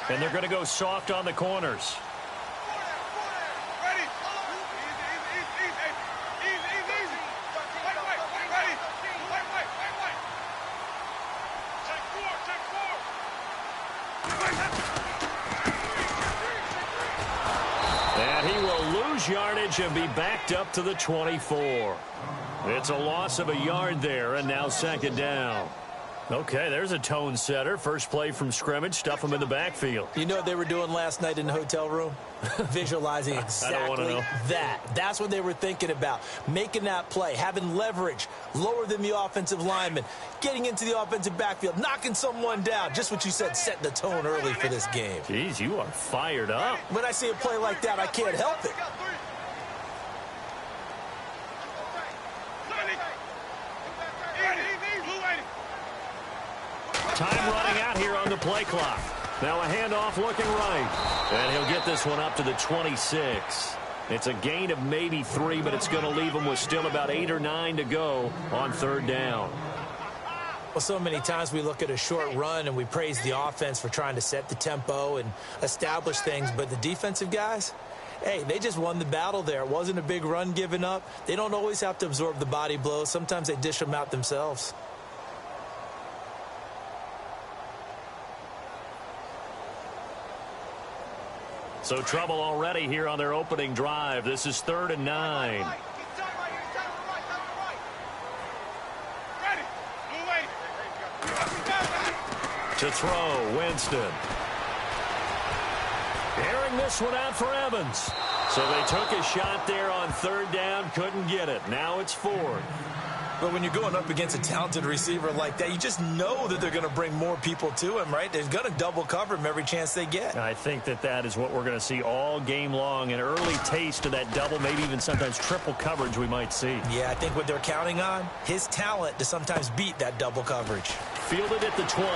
And they're going to go soft on the corners. And he will lose yardage and be backed up to the 24. It's a loss of a yard there, and now second down. Okay, there's a tone setter. First play from scrimmage, stuff him in the backfield. You know what they were doing last night in the hotel room? Visualizing exactly that. That's what they were thinking about. Making that play, having leverage, lower than the offensive lineman, getting into the offensive backfield, knocking someone down. Just what you said, setting the tone early for this game. Jeez, you are fired up. When I see a play like that, I can't help it. Time running out here on the play clock. Now a handoff looking right. And he'll get this one up to the 26. It's a gain of maybe 3, but it's going to leave him with still about 8 or 9 to go on third down. Well, so many times we look at a short run and we praise the offense for trying to set the tempo and establish things, but the defensive guys, hey, they just won the battle there. It wasn't a big run given up. They don't always have to absorb the body blows. Sometimes they dish them out themselves. So trouble already here on their opening drive. This is 3rd and 9. To throw, Winston. Airing this one out for Evans. So they took a shot there on third down, couldn't get it. Now it's 4th. But when you're going up against a talented receiver like that, you just know that they're going to bring more people to him, right? They're going to double cover him every chance they get. I think that is what we're going to see all game long. An early taste of that double, maybe even sometimes triple coverage we might see. Yeah, I think what they're counting on, his talent to sometimes beat that double coverage. Fielded at the 20.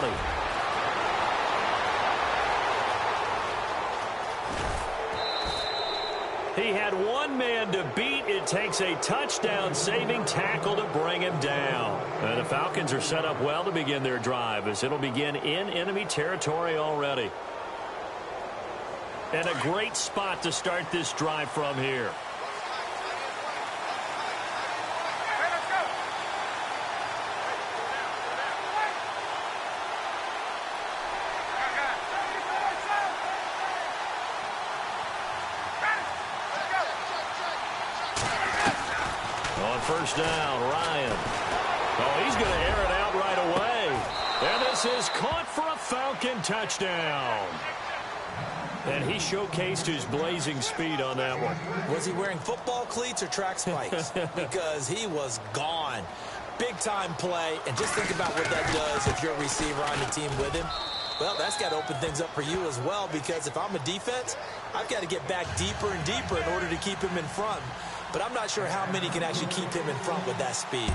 He had one man to beat. It takes a touchdown-saving tackle to bring him down. And the Falcons are set up well to begin their drive, as it'll begin in enemy territory already. And a great spot to start this drive from here. First down, Ryan. Oh, he's going to air it out right away. And this is caught for a Falcon touchdown. And he showcased his blazing speed on that one. Was he wearing football cleats or track spikes? Because he was gone. Big-time play. And just think about what that does if you're a receiver on the team with him. Well, that's got to open things up for you as well, because if I'm a defense, I've got to get back deeper and deeper in order to keep him in front. But I'm not sure how many can actually keep him in front with that speed.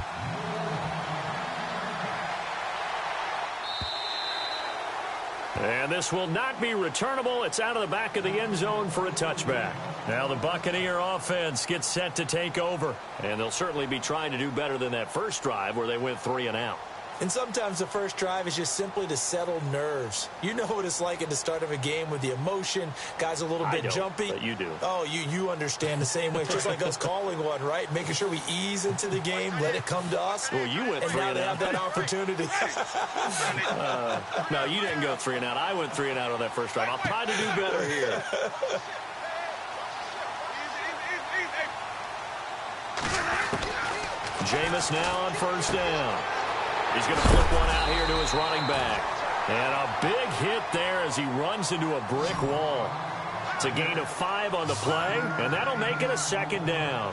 And this will not be returnable. It's out of the back of the end zone for a touchback. Now the Buccaneer offense gets set to take over. And they'll certainly be trying to do better than that first drive where they went 3 and out. And sometimes the first drive is just simply to settle nerves. You know what it's like at the start of a game with the emotion. Guys a little bit jumpy. But you do. Oh, you understand the same way. It's just like us calling one, right? Making sure we ease into the game, let it come to us. Well, you went 3 and out. And now they have that opportunity. No, you didn't go 3 and out. I went 3 and out on that first drive. I'll try to do better here. Jameis now on first down. He's going to flip one out here to his running back. And a big hit there as he runs into a brick wall. It's a gain of 5 on the play, and that'll make it a second down.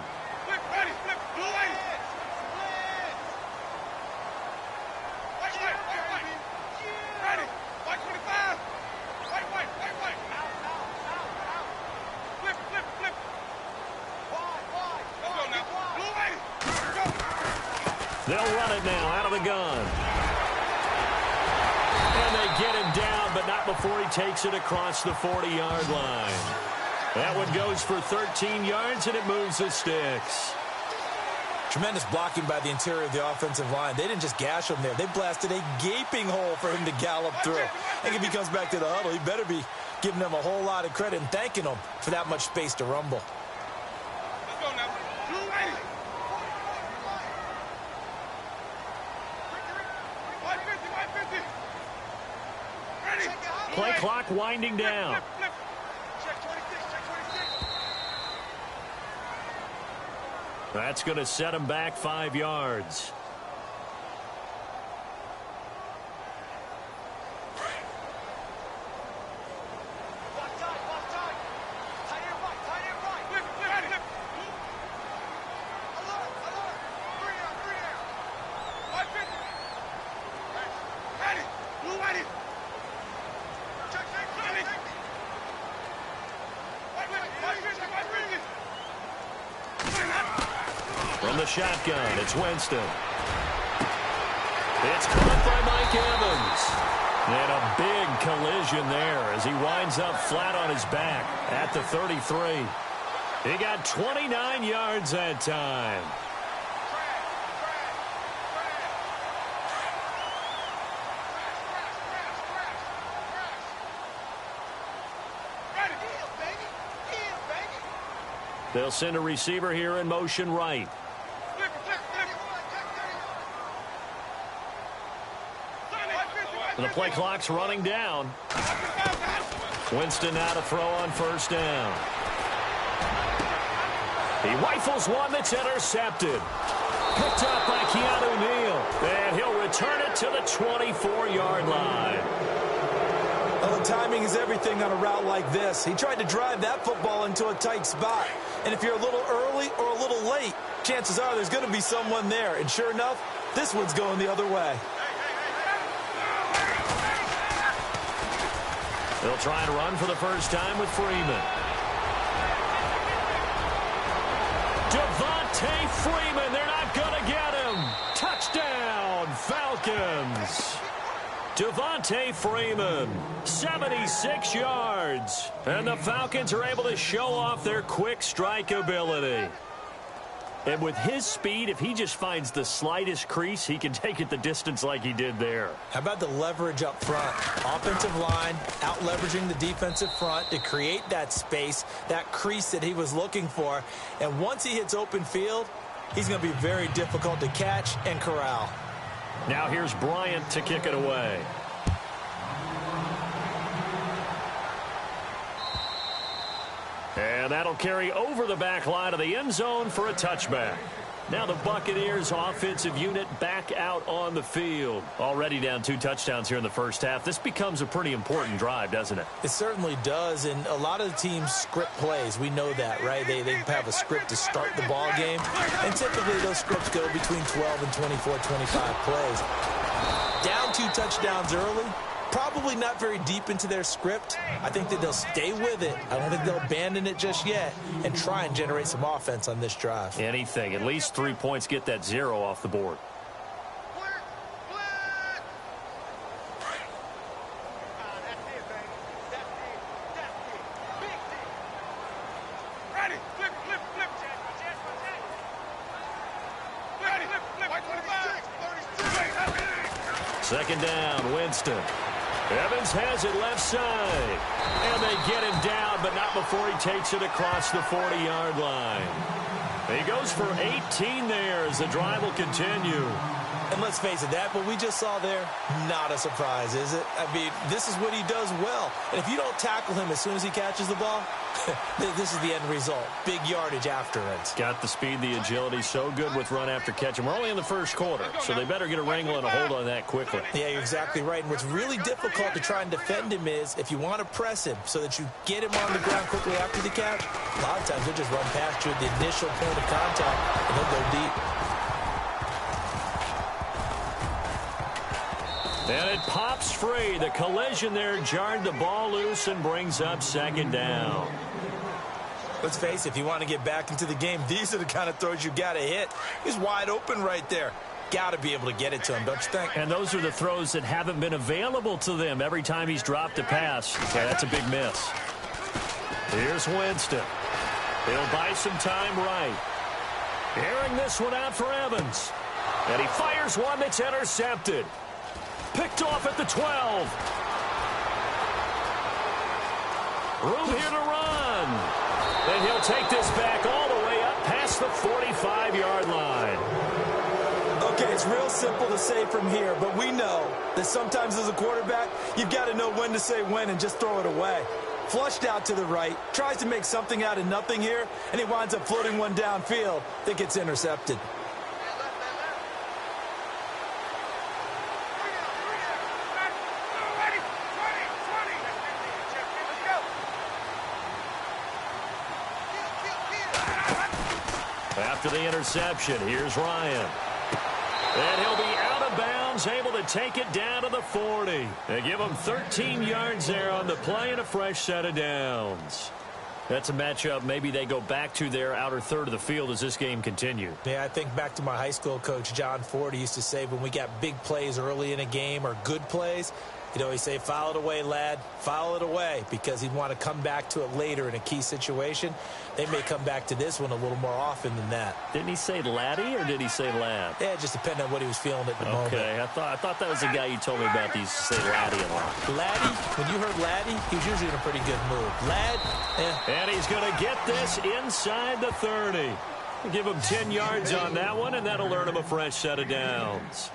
They'll run it now out of the gun. And they get him down, but not before he takes it across the 40-yard line. That one goes for 13 yards, and it moves the sticks. Tremendous blocking by the interior of the offensive line. They didn't just gash him there. They blasted a gaping hole for him to gallop through. I think if he comes back to the huddle, he better be giving them a whole lot of credit and thanking them for that much space to rumble. Let's go now. Blue lady. 150. Ready. Play clock winding down. Flip. Check 26. That's going to set him back 5 yards. From the shotgun, it's Winston. It's caught by Mike Evans. And a big collision there as he winds up flat on his back at the 33. He got 29 yards that time. They'll send a receiver here in motion right. The play clock's running down. Winston now to throw on first down. He rifles one that's intercepted. Picked up by Keanu Neal. And he'll return it to the 24-yard line. Well, the timing is everything on a route like this. He tried to drive that football into a tight spot. And if you're a little early or a little late, chances are there's going to be someone there. And sure enough, this one's going the other way. They'll try to run for the first time with Freeman. Devontae Freeman, they're not going to get him. Touchdown, Falcons. Devontae Freeman, 76 yards. And the Falcons are able to show off their quick strike ability. And with his speed, if he just finds the slightest crease, he can take it the distance like he did there. How about the leverage up front? Offensive line out leveraging the defensive front to create that space, that crease that he was looking for. And once he hits open field, he's going to be very difficult to catch and corral. Now here's Bryant to kick it away. And that'll carry over the back line of the end zone for a touchback. Now the Buccaneers offensive unit back out on the field. Already down 2 touchdowns here in the first half. This becomes a pretty important drive, doesn't it? It certainly does, and a lot of the teams script plays. We know that, right? They have a script to start the ball game, and typically those scripts go between 12 and 24, 25 plays. Down 2 touchdowns early. Probably not very deep into their script. I think that they'll stay with it. I don't think they'll abandon it just yet and try and generate some offense on this drive. Anything. At least 3 points, get that 0 off the board. Second down, Winston. Evans has it left side. And they get him down, but not before he takes it across the 40-yard line. He goes for 18 there as the drive will continue. And let's face it, that what we just saw there, not a surprise, is it? I mean, this is what he does well. And if you don't tackle him as soon as he catches the ball, this is the end result. Big yardage after it. Got the speed, the agility, so good with run after catch. And we're only in the first quarter, so they better get a wrangle and a hold on that quickly. Yeah, you're exactly right. And what's really difficult to try and defend him is if you want to press him so that you get him on the ground quickly after the catch, a lot of times they'll just run past you at the initial point of contact, and they'll go deep. And it pops free. The collision there jarred the ball loose and brings up second down. Let's face it, if you want to get back into the game, these are the kind of throws you got to hit. He's wide open right there. Got to be able to get it to him, don't you think? And those are the throws that haven't been available to them every time he's dropped a pass. So that's a big miss. Here's Winston. He'll buy some time right. Airing this one out for Evans. And he fires one that's intercepted. Picked off at the 12. Room here to run. And he'll take this back all the way up past the 45-yard line. Okay, it's real simple to say from here, but we know that sometimes as a quarterback, you've got to know when to say when and just throw it away. Flushed out to the right, tries to make something out of nothing here, and he winds up floating one downfield that gets intercepted. After the interception, here's Ryan. And he'll be out of bounds, able to take it down to the 40. They give him 13 yards there on the play and a fresh set of downs. That's a matchup maybe they go back to their outer third of the field as this game continues. Yeah, I think back to my high school coach, John Ford. He used to say when we got big plays early in a game or good plays, you know, he'd say, foul it away, lad, foul it away, because he'd want to come back to it later in a key situation. They may come back to this one a little more often than that. Didn't he say laddie or did he say lad? Yeah, it just depended on what he was feeling at the moment. Okay, I thought that was the guy you told me about. He used to say laddie a lot. Laddie, when you heard laddie, he was usually in a pretty good mood. Lad, And he's going to get this inside the 30. Give him 10 yards on that one, and that'll earn him a fresh set of downs.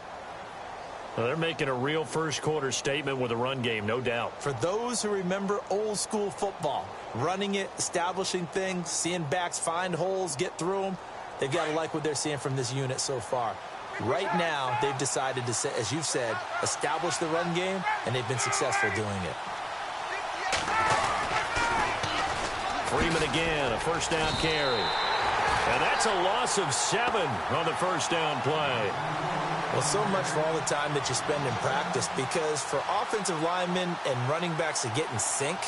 Well, they're making a real first-quarter statement with a run game, no doubt. For those who remember old-school football, running it, establishing things, seeing backs find holes, get through them, they've got to like what they're seeing from this unit so far. Right now, they've decided to, as you've said, establish the run game, and they've been successful doing it. Freeman again, a first down carry. And that's a loss of 7 on the first down play. Well, so much for all the time that you spend in practice, because for offensive linemen and running backs to get in sync,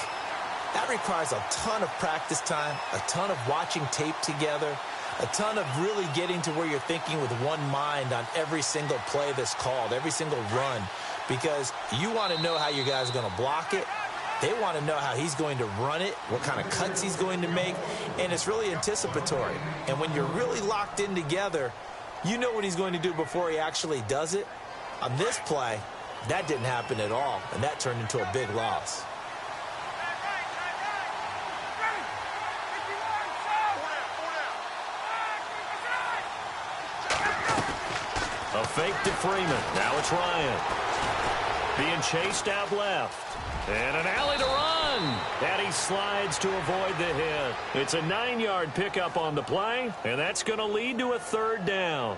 that requires a ton of practice time, a ton of watching tape together, a ton of really getting to where you're thinking with one mind on every single play that's called, every single run, because you want to know how your guys are going to block it. They want to know how he's going to run it, what kind of cuts he's going to make, and it's really anticipatory. And when you're really locked in together, you know what he's going to do before he actually does it. On this play, that didn't happen at all, and that turned into a big loss. A fake to Freeman. Now it's Ryan. Being chased out left. And an alley to run. And he slides to avoid the hit. It's a 9-yard pickup on the play, and that's going to lead to a third down.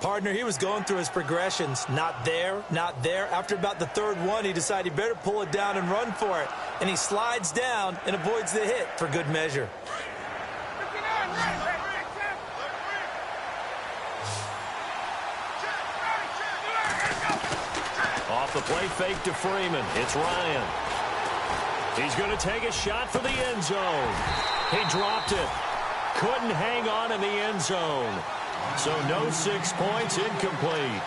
Partner, he was going through his progressions. Not there, not there. After about the third one, he decided he better pull it down and run for it. And he slides down and avoids the hit for good measure. Off the play fake to Freeman. It's Ryan. He's going to take a shot for the end zone. He dropped it. Couldn't hang on in the end zone. So no 6 points, incomplete.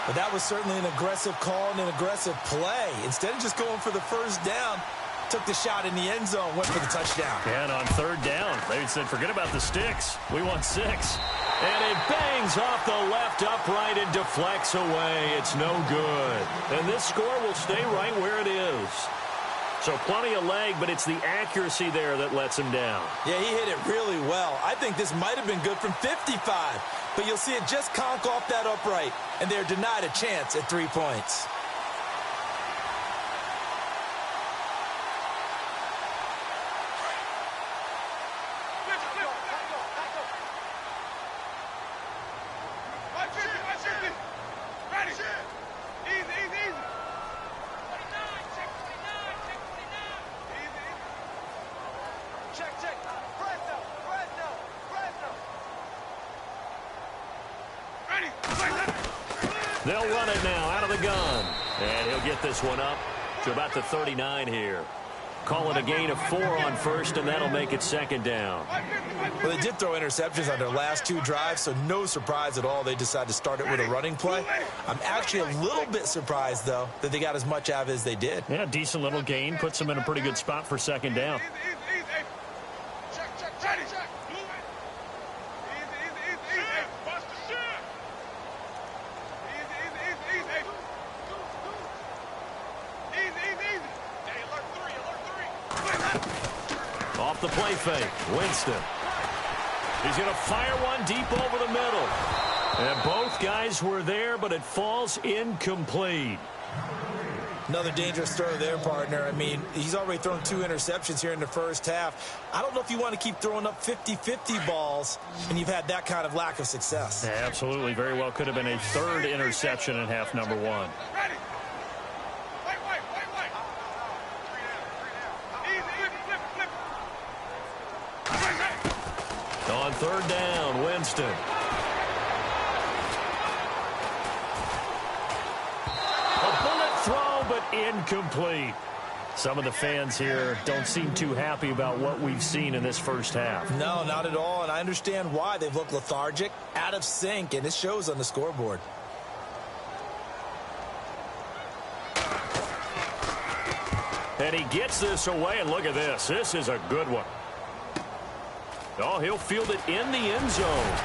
But that was certainly an aggressive call and an aggressive play. Instead of just going for the first down, took the shot in the end zone, went for the touchdown. And on third down, they said, forget about the sticks. We want 6. And it bangs off the left upright and deflects away. It's no good. And this score will stay right where it is. So plenty of leg, but it's the accuracy there that lets him down. Yeah, he hit it really well. I think this might have been good from 55. But you'll see it just conk off that upright, and they're denied a chance at 3 points. They'll run it now out of the gun. And he'll get this one up to about the 39 here. Call it a gain of 4 on first, and that'll make it second down. Well, they did throw interceptions on their last 2 drives, so no surprise at all they decided to start it with a running play. I'm actually a little bit surprised, though, that they got as much out of it as they did. Yeah, decent little gain. Puts them in a pretty good spot for second down. the play fake. Winston. He's going to fire one deep over the middle. And both guys were there, but it falls incomplete. Another dangerous throw there, partner. I mean, he's already thrown 2 interceptions here in the first half. I don't know if you want to keep throwing up 50-50 balls when you've had that kind of lack of success. Yeah, absolutely. Very well could have been a 3rd interception in half number 1. Ready. White. Easy. Flip. On 3rd down, Winston. Throw, but incomplete. Some of the fans here don't seem too happy about what we've seen in this first half. No, not at all, and I understand why. They've looked lethargic, out of sync, and it shows on the scoreboard. And he gets this away, and look at this. This is a good one. Oh, he'll field it in the end zone.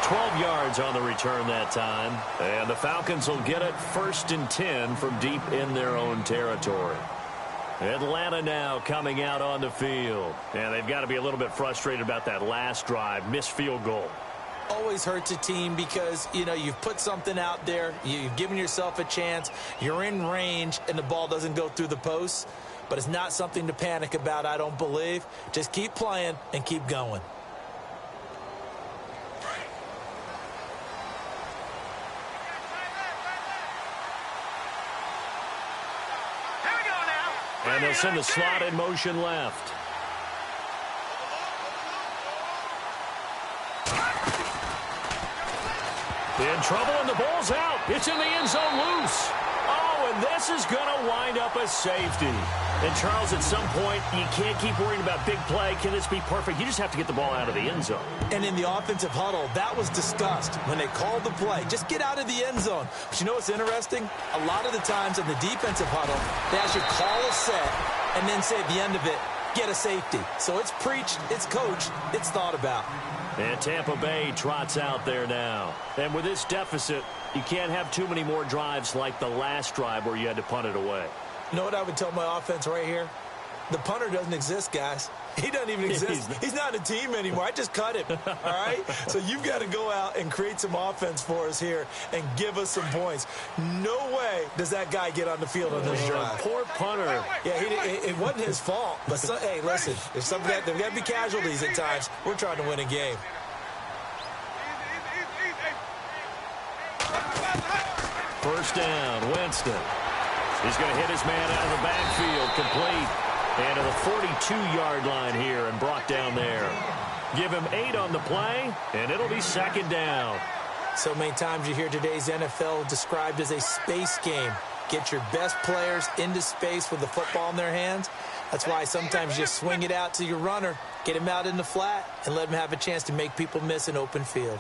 12 yards on the return that time. And the Falcons will get it 1st and 10 from deep in their own territory. Atlanta now coming out on the field. And they've got to be a little bit frustrated about that last drive. Missed field goal. Always hurts a team because, you know, you've put something out there. You've given yourself a chance. You're in range, and the ball doesn't go through the posts. But it's not something to panic about, I don't believe. Just keep playing and keep going. And they'll send the slot in motion left. In trouble, and the ball's out. It's in the end zone loose. Oh, and this is going to wind up a safety. And, Charles, at some point, you can't keep worrying about big play. Can this be perfect? You just have to get the ball out of the end zone. And in the offensive huddle, that was discussed when they called the play. Just get out of the end zone. But you know what's interesting? A lot of the times in the defensive huddle, they actually call a set and then say at the end of it, get a safety. So it's preached, it's coached, it's thought about. And Tampa Bay trots out there now. And with this deficit, you can't have too many more drives like the last drive where you had to punt it away. You know what I would tell my offense right here? The punter doesn't exist, guys. He doesn't even exist. He's not a team anymore. I just cut him, all right? So you've got to go out and create some offense for us here and give us some points. No way does that guy get on the field on this drive. Poor punter. Yeah, it wasn't his fault. But, hey, listen, there's got to be casualties at times. We're trying to win a game. First down, Winston. He's going to hit his man out of the backfield, complete. And to the 42-yard line here and brought down there. Give him 8 on the play, and it'll be 2nd down. So many times you hear today's NFL described as a space game. Get your best players into space with the football in their hands. That's why sometimes you swing it out to your runner, get him out in the flat, and let him have a chance to make people miss an open field.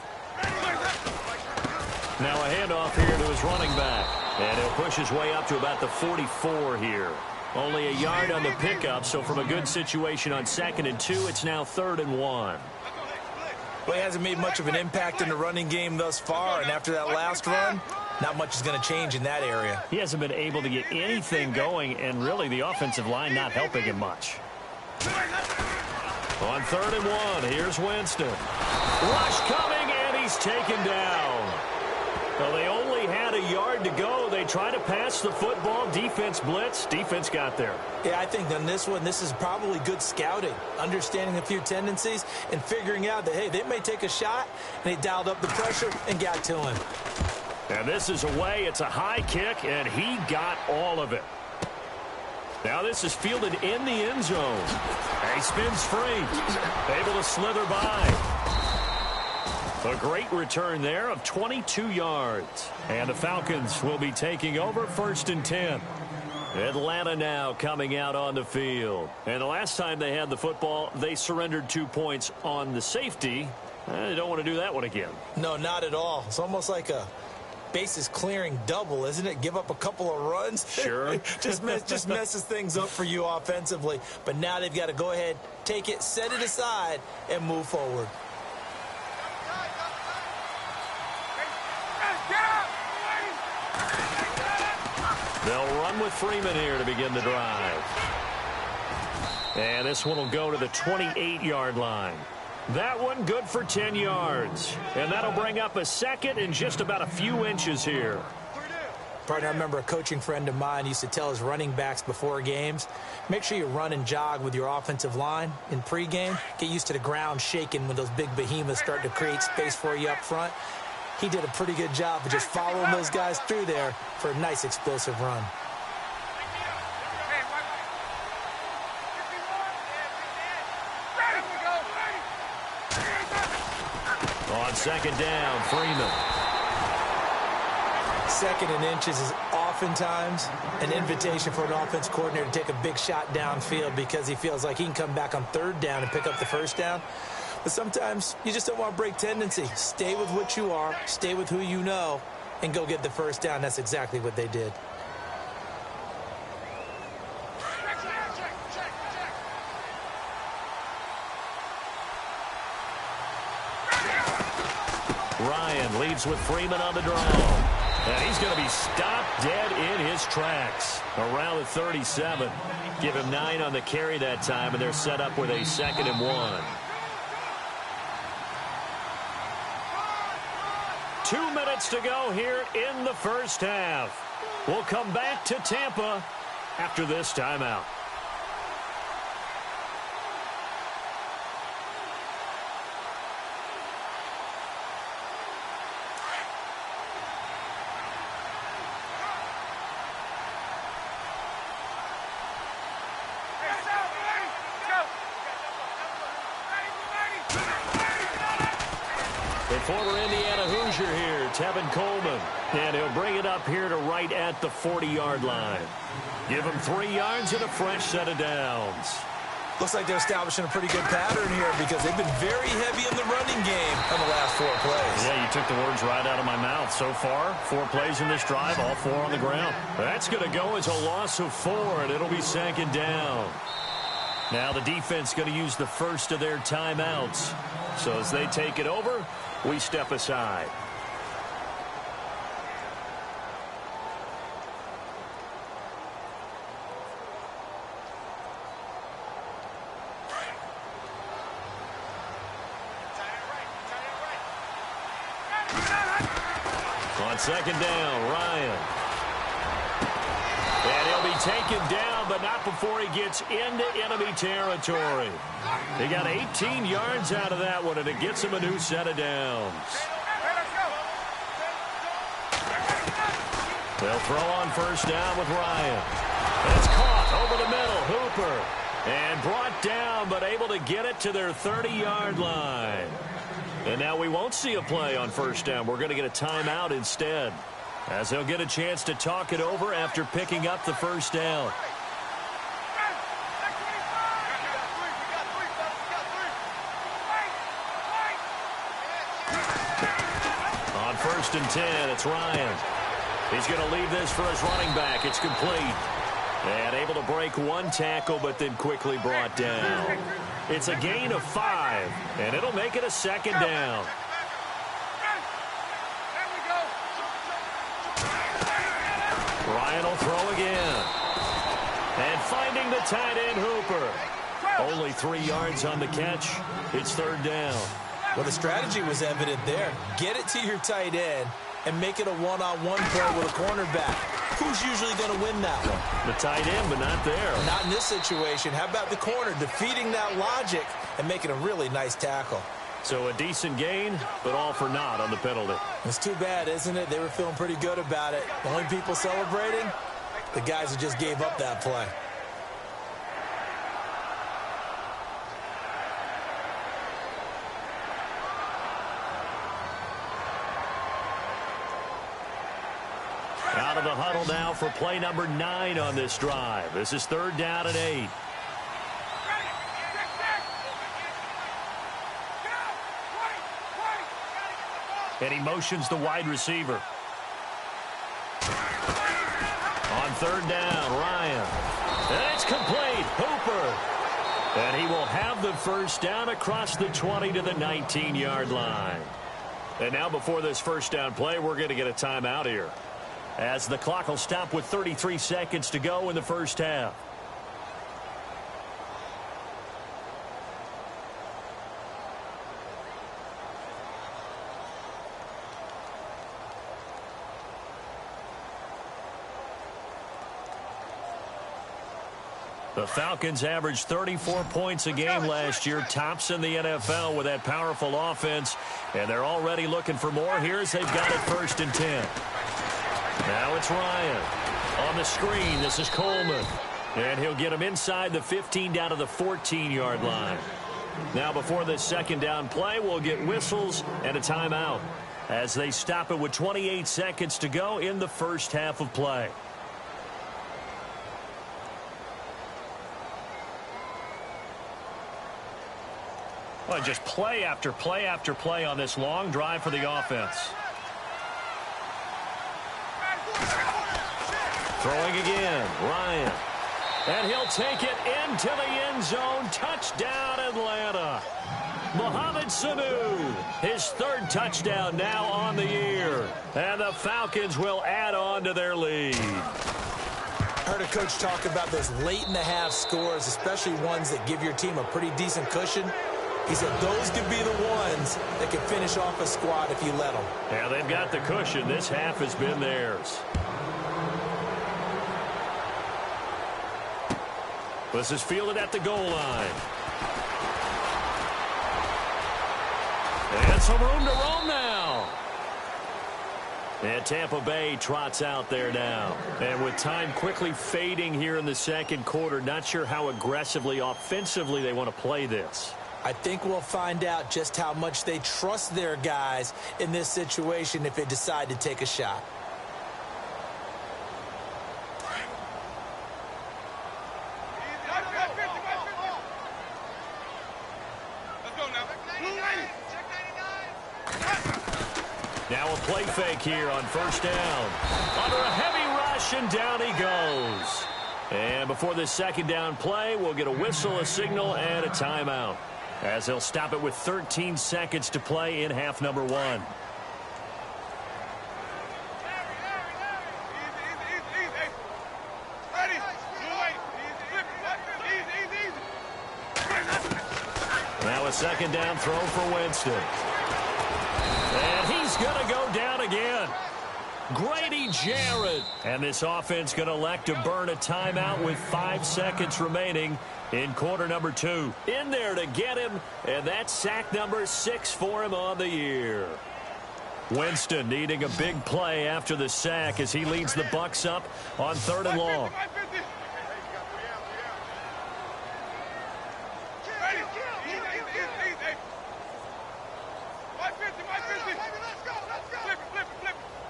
Now a handoff here to his running back. And he'll push his way up to about the 44 here. Only a yard on the pickup, so from a good situation on 2nd and 2, it's now 3rd and 1. Well, he hasn't made much of an impact in the running game thus far, and after that last run, not much is going to change in that area. He hasn't been able to get anything going, and really the offensive line not helping him much. On 3rd and 1, here's Winston. Rush coming, and he's taken down. Well, they only had a yard to go. They tried to pass the football. Defense blitz. Defense got there. Yeah, I think on this one, this is probably good scouting, understanding a few tendencies and figuring out that, hey, they may take a shot, and they dialed up the pressure and got to him. And this is away. It's a high kick, and he got all of it. Now this is fielded in the end zone. And he spins free. Able to slither by. A great return there of 22 yards. And the Falcons will be taking over 1st and 10. Atlanta now coming out on the field. And the last time they had the football, they surrendered 2 points on the safety. They don't want to do that one again. No, not at all. It's almost like a bases clearing double, isn't it? Give up a couple of runs. Sure. just messes things up for you offensively. But now they've got to go ahead, take it, set it aside, and move forward. They'll run with Freeman here to begin the drive. And this one will go to the 28-yard line. That one good for 10 yards. And that'll bring up a second in just about a few inches here. Partner, I remember a coaching friend of mine used to tell his running backs before games, make sure you run and jog with your offensive line in pregame. Get used to the ground shaking when those big behemoths start to create space for you up front. He did a pretty good job of just following those guys through there for a nice explosive run. On second down, Freeman. Second and inches is oftentimes an invitation for an offense coordinator to take a big shot downfield because he feels like he can come back on third down and pick up the first down. But sometimes you just don't want to break tendency. Stay with what you are, stay with who you know, and go get the first down. That's exactly what they did. Ryan leads with Freeman on the draw. And he's going to be stopped dead in his tracks around the 37. Give him 9 on the carry that time, and they're set up with a 2nd and 1. 2 minutes to go here in the first half. We'll come back to Tampa after this timeout. Former Indiana Hoosier here, Tevin Coleman. And he'll bring it up here to right at the 40-yard line. Give him 3 yards and a fresh set of downs. Looks like they're establishing a pretty good pattern here because they've been very heavy in the running game on the last 4 plays. Yeah, you took the words right out of my mouth. So far, 4 plays in this drive, all 4 on the ground. That's going to go as a loss of 4, and it'll be 2nd down. Now the defense going to use the first of their timeouts. So as they take it over, we step aside. On 2nd down, Ryan. And he'll be taken down, but not before he gets into enemy territory. He got 18 yards out of that one, and it gets him a new set of downs. They'll throw on first down with Ryan. And it's caught over the middle. Hooper. And brought down, but able to get it to their 30-yard line. And now we won't see a play on first down. We're going to get a timeout instead, as they'll get a chance to talk it over after picking up the first down. On 1st and 10, it's Ryan. He's going to leave this for his running back. It's complete. And able to break 1 tackle, but then quickly brought down. It's a gain of 5, and it'll make it a 2nd down. Ryan will throw again. And finding the tight end, Hooper. Only 3 yards on the catch. It's 3rd down. Well, the strategy was evident there. Get it to your tight end and make it a one-on-one play with a cornerback. Who's usually going to win that one? The tight end, but not there. Not in this situation. How about the corner defeating that logic and making a really nice tackle? So a decent gain, but all for naught on the penalty. It's too bad, isn't it? They were feeling pretty good about it. The only people celebrating, the guys who just gave up that play. Out of the huddle now for play number 9 on this drive. This is 3rd down and 8. And he motions the wide receiver. On 3rd down, Ryan. And it's complete. Hooper. And he will have the first down across the 20 to the 19-yard line. And now before this first down play, we're going to get a timeout here, as the clock will stop with 33 seconds to go in the first half. The Falcons averaged 34 points a game last year, tops in the NFL with that powerful offense, and they're already looking for more. Here's they've got it 1st and 10. Now it's Ryan. On the screen, this is Coleman. And he'll get him inside the 15 down to the 14-yard line. Now before this 2nd down play, we'll get whistles and a timeout as they stop it with 28 seconds to go in the first half of play. Well, just play after play after play on this long drive for the offense. Throwing again, Ryan. And he'll take it into the end zone. Touchdown, Atlanta. Mohamed Sanu, his 3rd touchdown now on the year. And the Falcons will add on to their lead. I heard a coach talk about those late-in-the-half scores, especially ones that give your team a pretty decent cushion. He said those could be the ones that can finish off a squad if you let them. Yeah, they've got the cushion. This half has been theirs. This is fielded at the goal line. And some room to roam now. And Tampa Bay trots out there now. And with time quickly fading here in the 2nd quarter, not sure how aggressively, offensively they want to play this. I think we'll find out just how much they trust their guys in this situation if they decide to take a shot. Now a play fake here on 1st down. Under a heavy rush, and down he goes. And before this 2nd down play, we'll get a whistle, a signal, and a timeout, as they'll stop it with 13 seconds to play in half number 1. Now a 2nd down throw for Winston. And he's going to go down again. Grady Jarrett. And this offense going to elect to burn a timeout with 5 seconds remaining in quarter number 2. In there to get him, and that's sack number 6 for him on the year. Winston needing a big play after the sack as he leads the Bucs up on 3rd and long.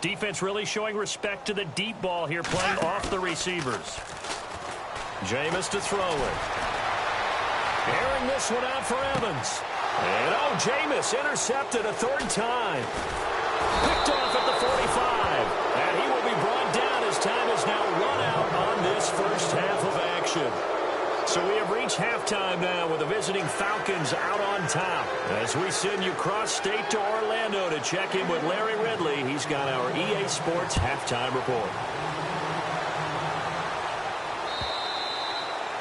Defense really showing respect to the deep ball here, playing off the receivers. Jameis to throw it. Airing this one out for Evans. And Jameis intercepted a 3rd time. Picked off at the 45. And he will be brought down as time is now run out on this first half of action. So we have reached halftime now with the visiting Falcons out on top. As we send you cross-state to Orlando to check in with Larry Ridley, he's got our EA Sports halftime report.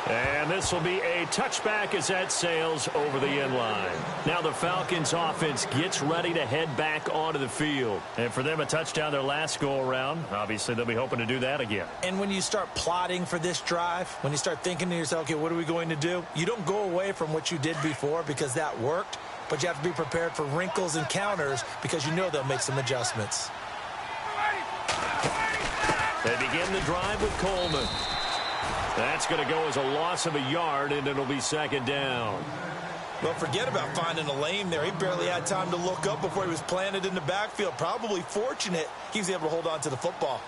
And this will be a touchback as that sails over the end line. Now the Falcons offense gets ready to head back onto the field. And for them, a touchdown their last go-around. Obviously, they'll be hoping to do that again. And when you start plotting for this drive, when you start thinking to yourself, okay, what are we going to do? You don't go away from what you did before because that worked, but you have to be prepared for wrinkles and counters because you know they'll make some adjustments. They begin the drive with Coleman. That's going to go as a loss of a yard, and it'll be 2nd down. Well, forget about finding a lane there. He barely had time to look up before he was planted in the backfield. Probably fortunate he was able to hold on to the football.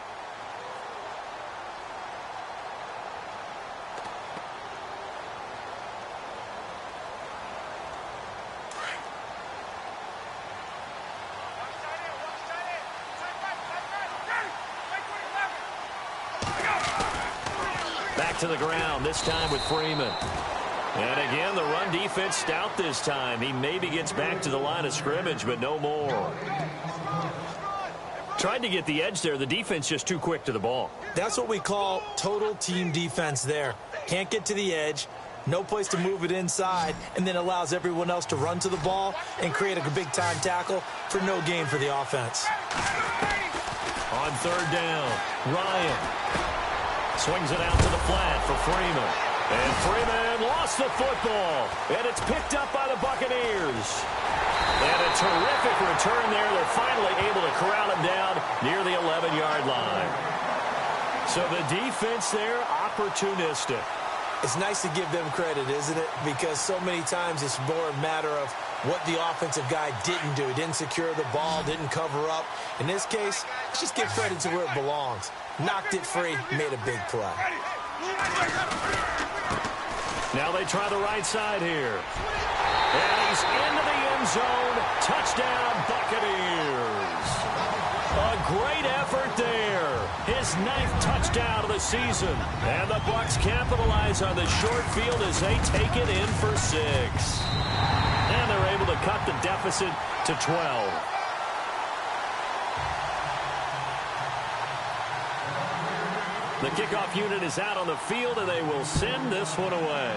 Back to the ground, this time with Freeman. And again, the run defense stout this time. He maybe gets back to the line of scrimmage, but no more. Tried to get the edge there. The defense just too quick to the ball. That's what we call total team defense there. Can't get to the edge, no place to move it inside, and then allows everyone else to run to the ball and create a big-time tackle for no gain for the offense. On 3rd down, Ryan swings it out to the flat for Freeman. And Freeman lost the football. And it's picked up by the Buccaneers. And a terrific return there. They're finally able to corral him down near the 11-yard line. So the defense there, opportunistic. It's nice to give them credit, isn't it? Because so many times it's more a matter of what the offensive guy didn't do. Didn't secure the ball, didn't cover up. In this case, let's just give credit to where it belongs. Knocked it free, made a big play. Now they try the right side here. And he's into the end zone. Touchdown, Buccaneers. A great effort there. His 9th touchdown of the season. And the Bucs capitalize on the short field as they take it in for 6. And they're able to cut the deficit to 12. The kickoff unit is out on the field, and they will send this one away.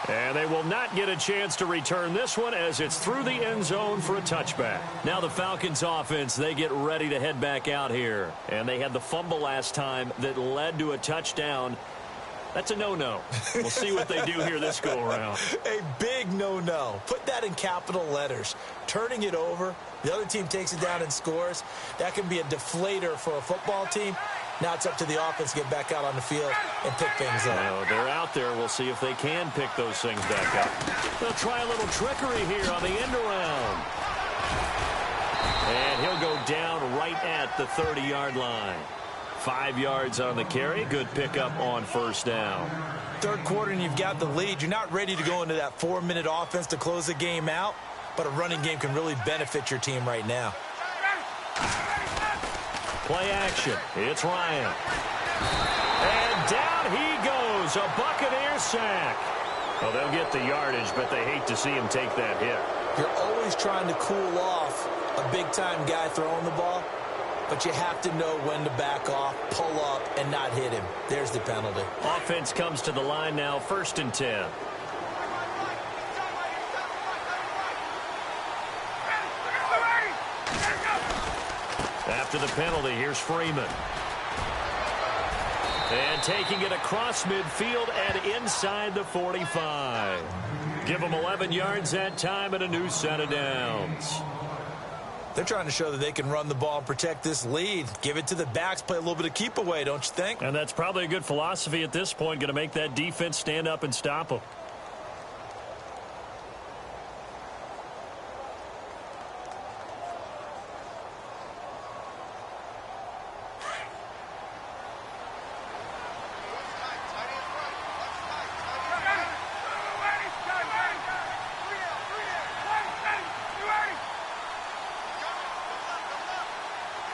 And they will not get a chance to return this one as it's through the end zone for a touchback. Now the Falcons offense, they get ready to head back out here. And they had the fumble last time that led to a touchdown. That's a no-no. We'll see what they do here this go-around. A big no-no. Put that in capital letters. Turning it over, the other team takes it down and scores. That can be a deflator for a football team. Now it's up to the offense to get back out on the field and pick things up. Well, they're out there. We'll see if they can pick those things back up. They'll try a little trickery here on the end around. And he'll go down right at the 30-yard line. 5 yards on the carry. Good pickup on first down. Third quarter and you've got the lead. You're not ready to go into that 4-minute offense to close the game out, but a running game can really benefit your team right now. Play action. It's Ryan. And down he goes. A Buccaneer sack. Well, they'll get the yardage, but they hate to see him take that hit. You're always trying to cool off a big-time guy throwing the ball, but you have to know when to back off, pull up, and not hit him. There's the penalty. Offense comes to the line now, 1st and 10. After the penalty, here's Freeman. And taking it across midfield and inside the 45. Give them 11 yards that time and a new set of downs. They're trying to show that they can run the ball and protect this lead. Give it to the backs, play a little bit of keep away, don't you think? And that's probably a good philosophy at this point, going to make that defense stand up and stop them.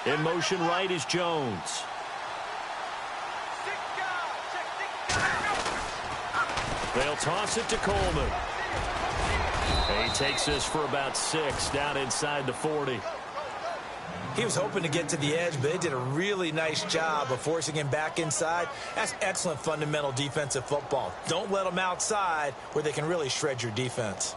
In motion right is Jones. They'll toss it to Coleman. And he takes this for about 6 down inside the 40. He was hoping to get to the edge, but they did a really nice job of forcing him back inside. That's excellent fundamental defensive football. Don't let them outside where they can really shred your defense.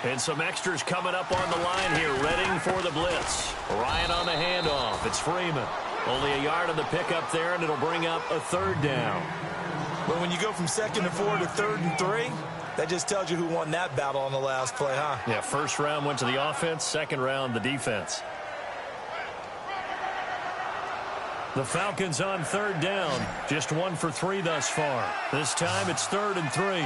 And some extras coming up on the line here, readying for the blitz. Ryan on the handoff. It's Freeman. Only a yard on the pickup there, and it'll bring up a 3rd down. But when you go from 2nd and 4 to 3rd and 3, that just tells you who won that battle on the last play, huh? Yeah, 1st round went to the offense, 2nd round the defense. The Falcons on 3rd down. Just 1 for 3 thus far. This time it's 3rd and 3.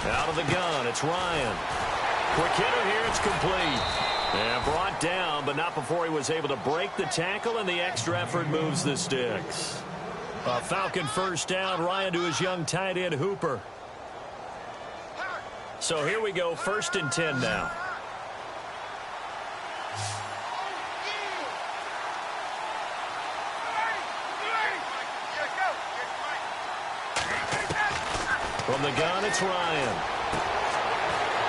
Out of the gun, it's Ryan. Quick hitter here, it's complete. And brought down, but not before he was able to break the tackle, and the extra effort moves the sticks. A Falcon 1st down, Ryan to his young tight end, Hooper. So here we go, 1st and 10 now. From the gun, it's Ryan.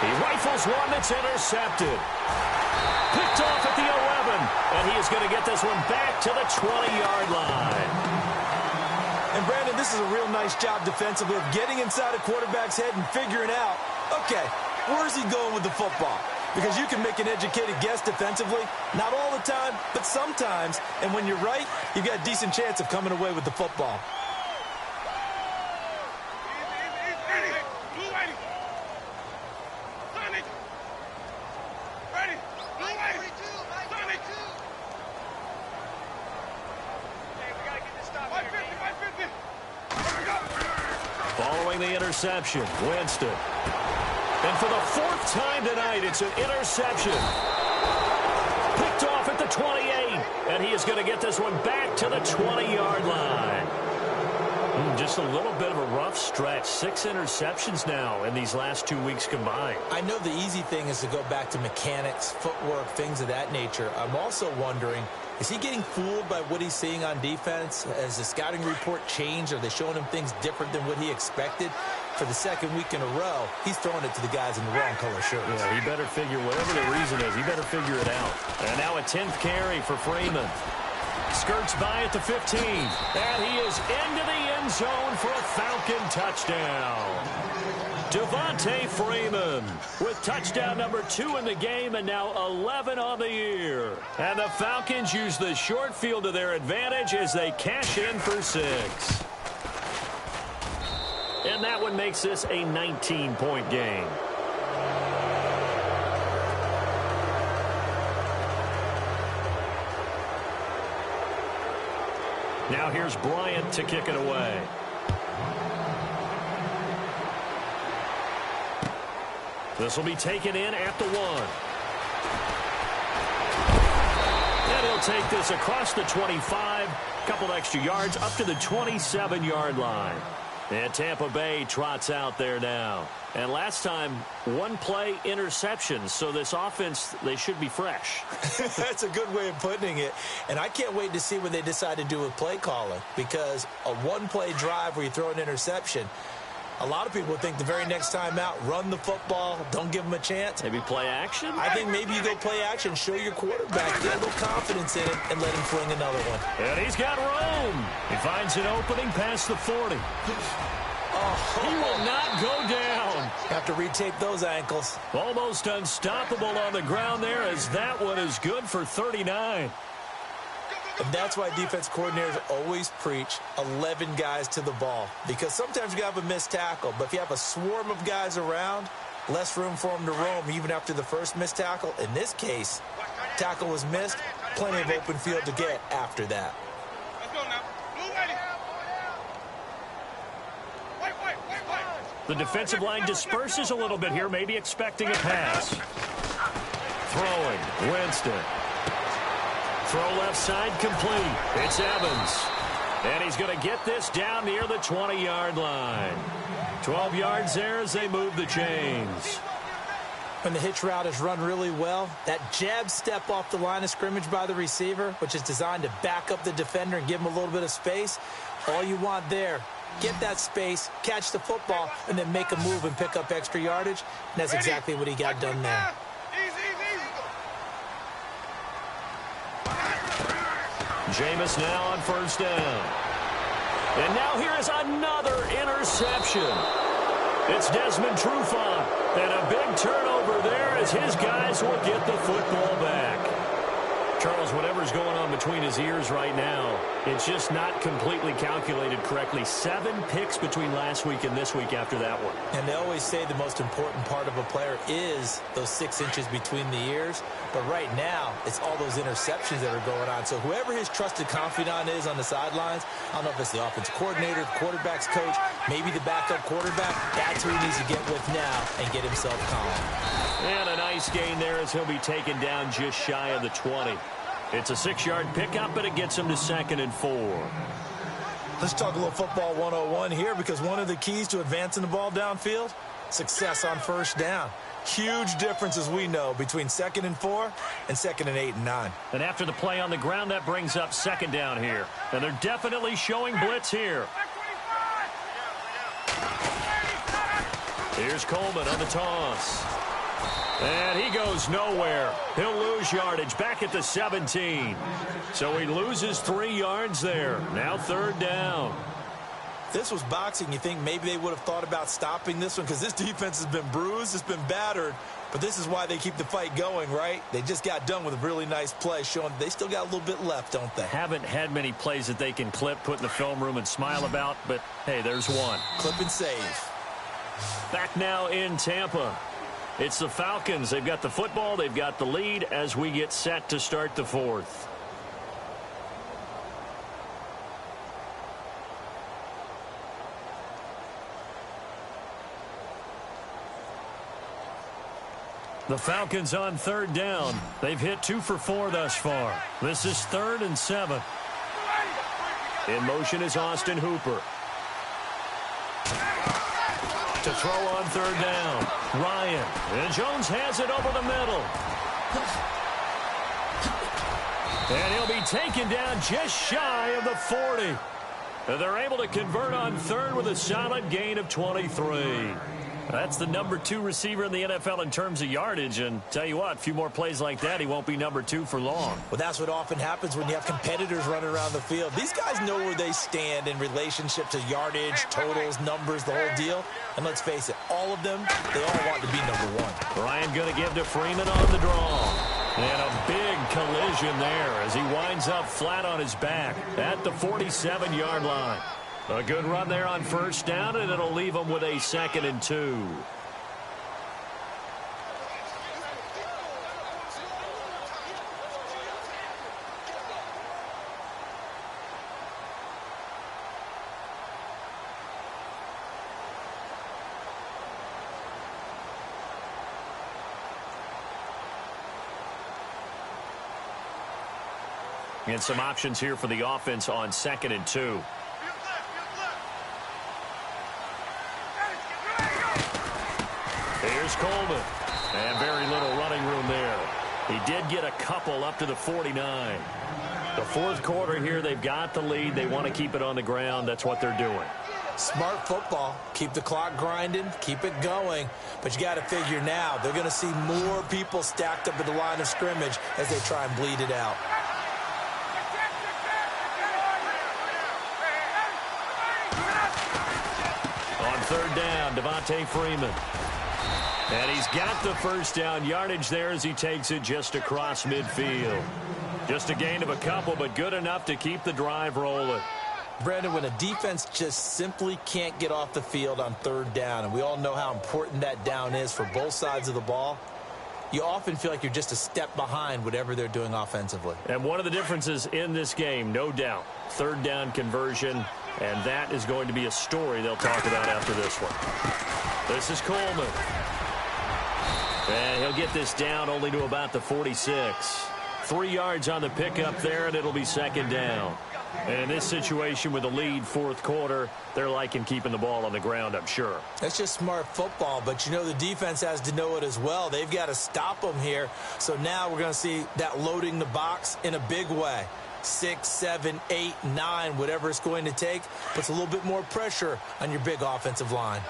He rifles one that's intercepted. Picked off at the 11, and he is going to get this one back to the 20-yard line. And, Brandon, this is a real nice job defensively of getting inside a quarterback's head and figuring out, okay, where's he going with the football? Because you can make an educated guess defensively, not all the time, but sometimes. And when you're right, you've got a decent chance of coming away with the football. Following the interception, Winston. And for the fourth time tonight, it's an interception. Picked off at the 28, and he is going to get this one back to the 20-yard line. Just a little bit of a rough stretch. 6 interceptions now in these last 2 weeks combined. I know the easy thing is to go back to mechanics, footwork, things of that nature. I'm also wondering, is he getting fooled by what he's seeing on defense? Has the scouting report changed? Are they showing him things different than what he expected? For the second week in a row, he's throwing it to the guys in the wrong color shirts. Yeah, he better figure, whatever the reason is, he better figure it out. And now a 10th carry for Freeman. Skirts by at the 15. And he is into the end zone for a Falcon touchdown. Devontae Freeman with touchdown number 2 in the game and now 11 on the year. And the Falcons use the short field to their advantage as they cash in for 6. And that one makes this a 19-point game. Now here's Bryant to kick it away. This will be taken in at the 1. And he'll take this across the 25. Couple extra yards up to the 27-yard line. And Tampa Bay trots out there now. And last time, 1 play interception. So this offense, they should be fresh. That's a good way of putting it. And I can't wait to see what they decide to do with play calling. Because a 1-play drive where you throw an interception, a lot of people think the very next time out, run the football, don't give them a chance. Maybe play action? I think maybe you go play action, show your quarterback, get a little confidence in it, and let him fling another one. And he's got room. He finds an opening past the 40. He will not go down. Have to retape those ankles. Almost unstoppable on the ground there as that one is good for 39. And that's why defense coordinators always preach 11 guys to the ball. Because sometimes you have a missed tackle, but if you have a swarm of guys around, less room for them to roam even after the first missed tackle. In this case, tackle was missed, plenty of open field to get after that. Let's go now. Blue ready. The defensive line disperses a little bit here, maybe expecting a pass. Throwing, Winston. Throw left side complete. It's Evans. And he's going to get this down near the 20-yard line. 12 yards there as they move the chains. When the hitch route is run really well, that jab step off the line of scrimmage by the receiver, which is designed to back up the defender and give him a little bit of space, all you want there, get that space, catch the football, and then make a move and pick up extra yardage. And that's exactly what he got done there. Jameis now on first down. And now here is another interception. It's Desmond Trufant. And a big turnover there as his guys will get the football back. Charles, whatever's going on between his ears right now, it's just not completely calculated correctly. 7 picks between last week and this week after that one. And they always say the most important part of a player is those 6 inches between the ears. But right now, it's all those interceptions that are going on. So whoever his trusted confidant is on the sidelines, I don't know if it's the offensive coordinator, the quarterback's coach, maybe the backup quarterback, that's who he needs to get with now and get himself calm. And a nice gain there as he'll be taken down just shy of the 20. It's a 6-yard pickup, but it gets him to 2nd and 4. Let's talk a little football 101 here, because one of the keys to advancing the ball downfield, success on first down. Huge difference, as we know, between 2nd and 4 and 2nd and 8 and 9. And after the play on the ground, that brings up 2nd down here. And they're definitely showing blitz here. Here's Coleman on the toss. And he goes nowhere. He'll lose yardage back at the 17. So he loses 3 yards there. Now 3rd down. This was boxing. You think maybe they would have thought about stopping this one because this defense has been bruised, it's been battered, but this is why they keep the fight going, right? They just got done with a really nice play showing they still got a little bit left, don't they? Haven't had many plays that they can clip, put in the film room and smile about, but hey, there's one. Clip and save. Back now in Tampa. It's the Falcons. They've got the football, they've got the lead as we get set to start the 4th. The Falcons on 3rd down. They've hit 2 for 4 thus far. This is 3rd and 7. In motion is Austin Hooper. To throw on 3rd down. Ryan. And Jones has it over the middle. And he'll be taken down just shy of the 40. And they're able to convert on 3rd with a solid gain of 23. That's the number 2 receiver in the NFL in terms of yardage. And tell you what, a few more plays like that, he won't be number 2 for long. Well, that's what often happens when you have competitors running around the field. These guys know where they stand in relationship to yardage, totals, numbers, the whole deal. And let's face it, all of them, they all want to be number 1. Ryan going to give to Freeman on the draw. And a big collision there as he winds up flat on his back at the 47-yard line. A good run there on 1st down, and it'll leave him with a 2nd and 2. And some options here for the offense on 2nd and 2. Here's Coleman. And very little running room there. He did get a couple up to the 49. The 4th quarter here, they've got the lead. They want to keep it on the ground. That's what they're doing. Smart football. Keep the clock grinding. Keep it going. But you got to figure now, they're going to see more people stacked up at the line of scrimmage as they try and bleed it out. On 3rd down, Devontae Freeman. And he's got the 1st down yardage there as he takes it just across midfield. Just a gain of a couple, but good enough to keep the drive rolling. Brandon, when a defense just simply can't get off the field on 3rd down, and we all know how important that down is for both sides of the ball, you often feel like you're just a step behind whatever they're doing offensively. And one of the differences in this game, no doubt, 3rd down conversion, and that is going to be a story they'll talk about after this one. This is Coleman. And he'll get this down only to about the 46. 3 yards on the pickup there, and it'll be 2nd down. And in this situation with the lead 4th quarter, they're liking keeping the ball on the ground, I'm sure. That's just smart football, but you know the defense has to know it as well. They've got to stop them here. So now we're going to see that loading the box in a big way. 6, 7, 8, 9, whatever it's going to take, puts a little bit more pressure on your big offensive line.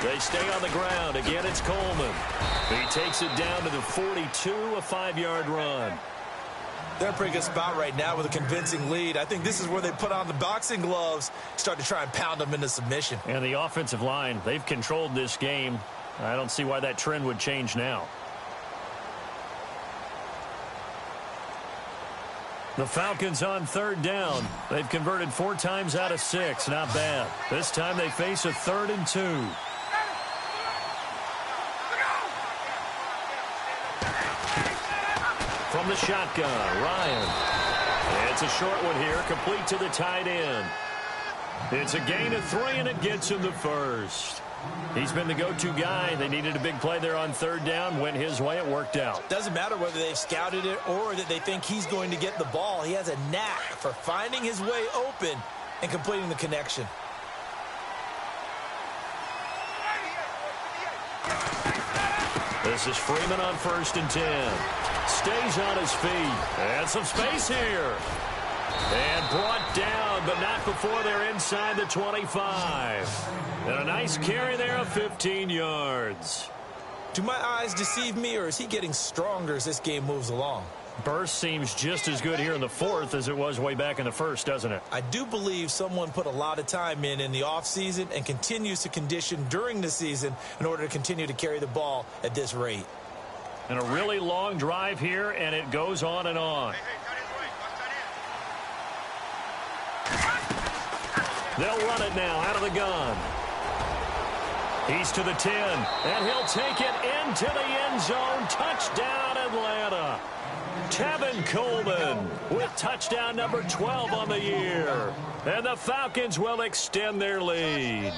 They stay on the ground. Again, it's Coleman. He takes it down to the 42, a 5-yard run. They're in a pretty good spot right now with a convincing lead. I think this is where they put on the boxing gloves, start to try and pound them into submission. And the offensive line, they've controlled this game. I don't see why that trend would change now. The Falcons on 3rd down. They've converted 4 times out of 6. Not bad. This time they face a 3rd and 2. From the shotgun, Ryan. It's a short one here, complete to the tight end. It's a gain of 3, and it gets him the 1st. He's been the go-to guy. They needed a big play there on 3rd down. Went his way. It worked out. Doesn't matter whether they've scouted it or that they think he's going to get the ball. He has a knack for finding his way open and completing the connection. This is Freeman on 1st and 10. Stays on his feet. And some space here. And brought down, but not before they're inside the 25. And a nice carry there of 15 yards. Do my eyes deceive me, or is he getting stronger as this game moves along? Burst seems just as good here in the fourth as it was way back in the first, doesn't it? I do believe someone put a lot of time in the offseason and continues to condition during the season in order to continue to carry the ball at this rate. And a really long drive here, and it goes on and on. They'll run it now out of the gun. He's to the 10, and he'll take it into the end zone. Touchdown, Atlanta. Tevin Coleman with touchdown number 12 on the year. And the Falcons will extend their lead.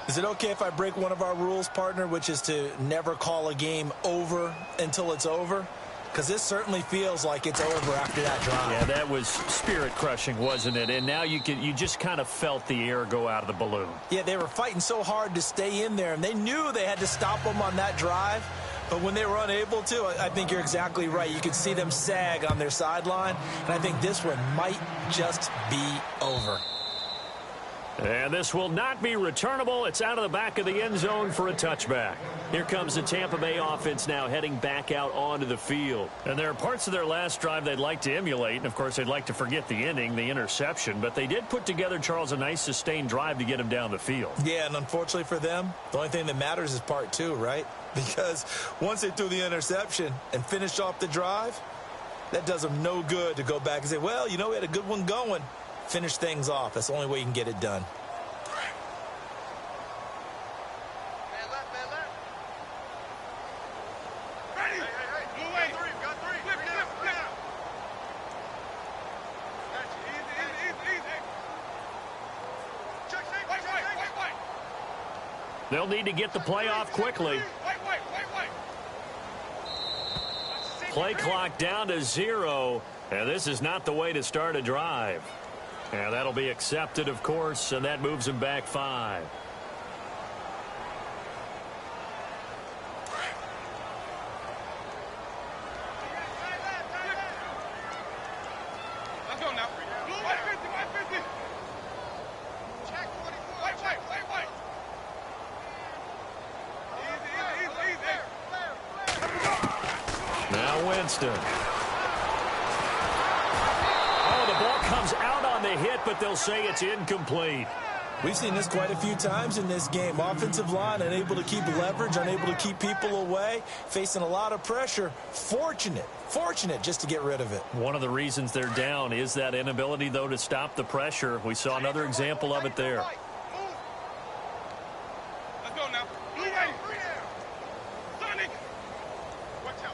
Is it okay if I break one of our rules, partner, which is to never call a game over until it's over? Because this certainly feels like it's over after that drive. Yeah, that was spirit-crushing, wasn't it? And now you just kind of felt the air go out of the balloon. Yeah, they were fighting so hard to stay in there, and they knew they had to stop them on that drive. But when they were unable to, I think you're exactly right. You could see them sag on their sideline, and I think this one might just be over. And this will not be returnable. It's out of the back of the end zone for a touchback. Here comes the Tampa Bay offense now heading back out onto the field. And there are parts of their last drive they'd like to emulate. And, of course, they'd like to forget the ending, the interception. But they did put together, Charles, a nice sustained drive to get them down the field. Yeah, and unfortunately for them, the only thing that matters is part two, right? Because once they threw the interception and finished off the drive, that does them no good to go back and say, well, you know, we had a good one going. Finish things off. That's the only way you can get it done. They'll need to get the play off quickly. Play clock down to 0, and this is not the way to start a drive. And that'll be accepted, of course, and that moves him back 5. Let's go now. White 50, white 50. Check 24. White. Easy. Now Winston. Oh, the ball comes out on the hit, but they'll say it's incomplete. We've seen this quite a few times in this game. Offensive line unable to keep leverage, unable to keep people away, facing a lot of pressure. Fortunate just to get rid of it. One of the reasons they're down is that inability, though, to stop the pressure. We saw another example of it there. Let's go now. Blue ready. Sonic. Watch out.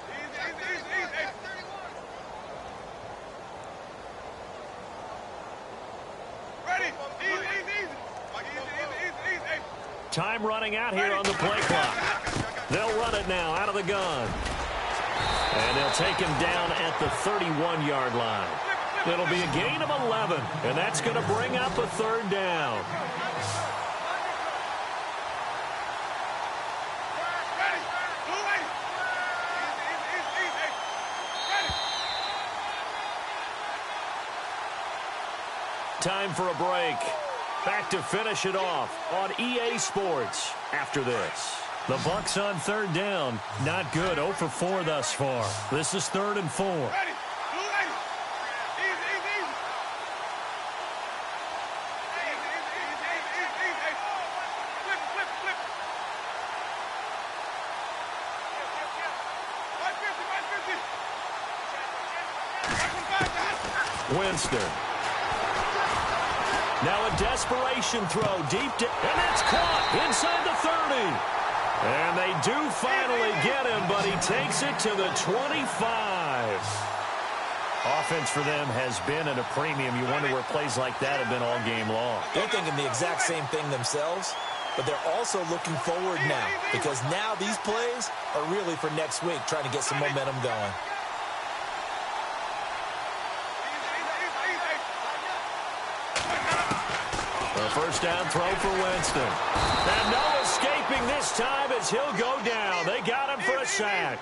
Easy. Ready. Easy. Time running out here on the play clock. They'll run it now out of the gun. And they'll take him down at the 31-yard line. It'll be a gain of 11, and that's going to bring up a third down. Time for a break. Back to finish it off on EA Sports after this. The Bucs on third down. Not good. 0 for 4 thus far. This is 3rd and 4. Ready. Winston. Now a desperation throw deep down, and it's caught inside the 30. And they do finally get him, but he takes it to the 25. Offense for them has been at a premium. You wonder where plays like that have been all game long. They're thinking the exact same thing themselves, but they're also looking forward now, because now these plays are really for next week, trying to get some momentum going. First down throw for Winston. And no escaping this time as he'll go down. They got him for a sack.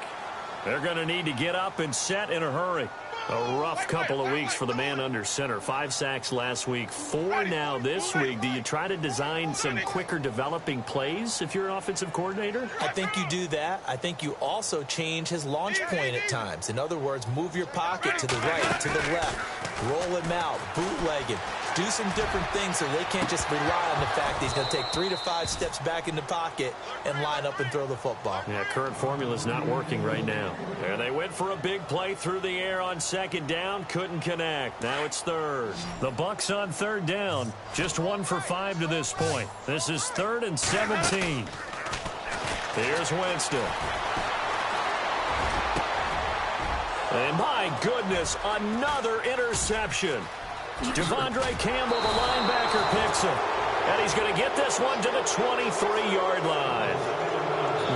They're going to need to get up and set in a hurry. A rough couple of weeks for the man under center. 5 sacks last week, 4 now this week. Do you try to design some quicker developing plays if you're an offensive coordinator? I think you do that. I think you also change his launch point at times. In other words, move your pocket to the right, to the left, roll him out, bootleg him. Do some different things so they can't just rely on the fact that he's going to take 3 to 5 steps back in the pocket and line up and throw the football. Yeah, current formula's not working right now. There they went for a big play through the air on second down. Couldn't connect. Now it's third. The Bucs on third down. Just 1 for 5 to this point. This is 3rd and 17. Here's Winston. And my goodness, another interception. Devondre Campbell, the linebacker, picks him. And he's going to get this one to the 23-yard line.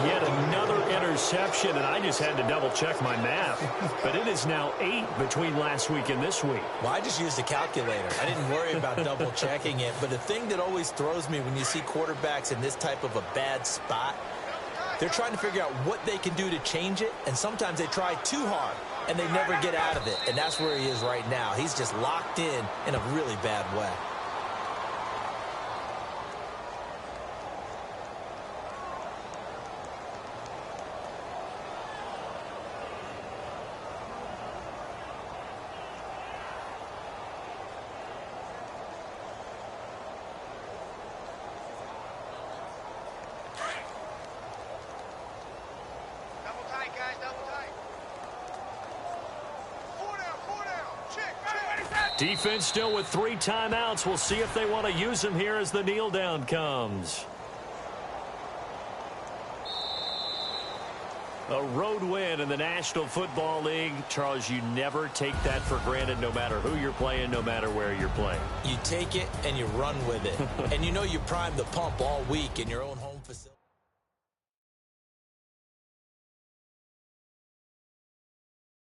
Yet another interception, and I just had to double-check my math. But it is now 8 between last week and this week. Well, I just used a calculator. I didn't worry about double-checking it. But the thing that always throws me when you see quarterbacks in this type of a bad spot, they're trying to figure out what they can do to change it, and sometimes they try too hard, and they never get out of it. And that's where he is right now. He's just locked in a really bad way. Defense still with 3 timeouts. We'll see if they want to use them here as the kneel down comes. A road win in the National Football League. Charles, you never take that for granted no matter who you're playing, no matter where you're playing. You take it and you run with it. And you know you prime the pump all week in your own home facility.